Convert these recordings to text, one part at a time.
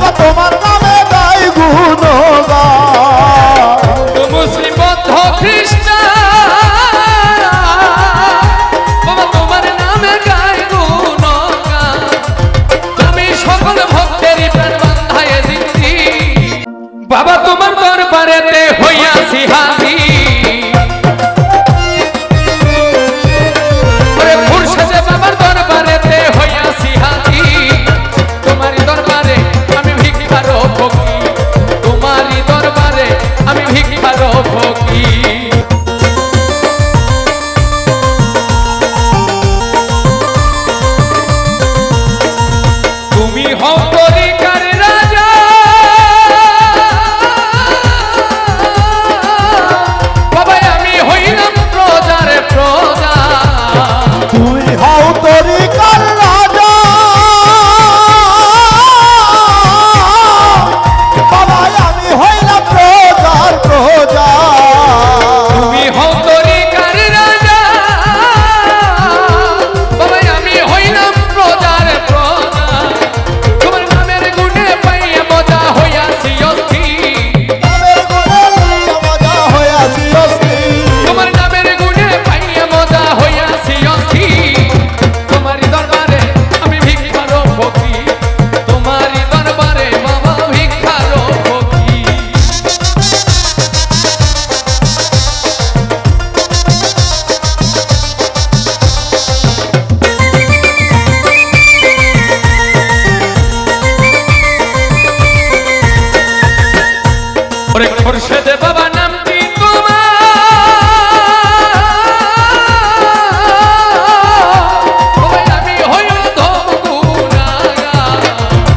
বাবা তোমার নামে গাই গুণগান মুসলিম বৌদ্ধ খ্রিস্টান বাবা তোমার নামে গাই গুণগান তুমি সকল ভক্তেরই প্রাণ বাঁধায় জিন্দি বাবা তোমার দরবারেতে হইয়াছি হাজির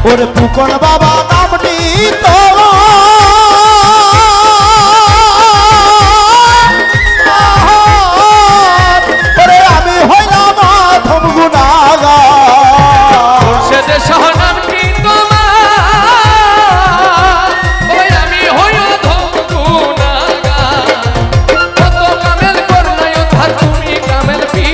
ওরে ফুকন বাবা নামটি তো ওরে আমি হইলাম মাধব গুণাগার মুর্শিদের শাহ নামটি তোমার ওই আমি হইলাম গুণাগার কত কামেল করলাই উদ্ধার তুমি কামেল পি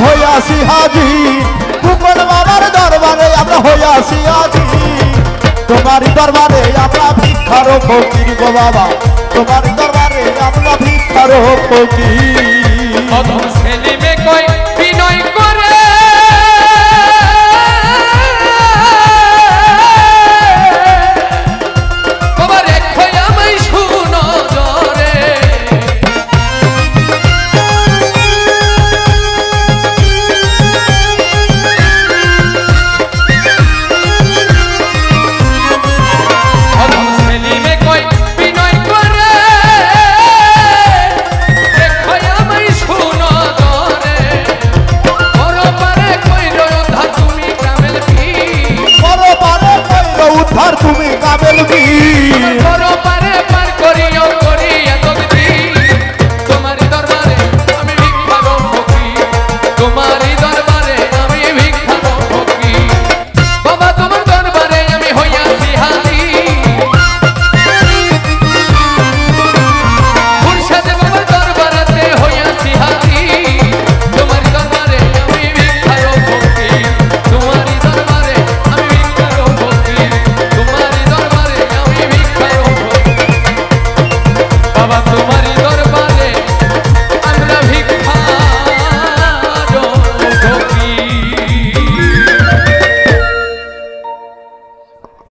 হইয়াছি হাজির ফুকন বাবার দরবারে আমরা হইয়াছি হাজির তোমার দরবারে আমরা ভিক্ষার ফকির গো বাবা তোমার দরবারে আমরা ভিক্ষার ফকির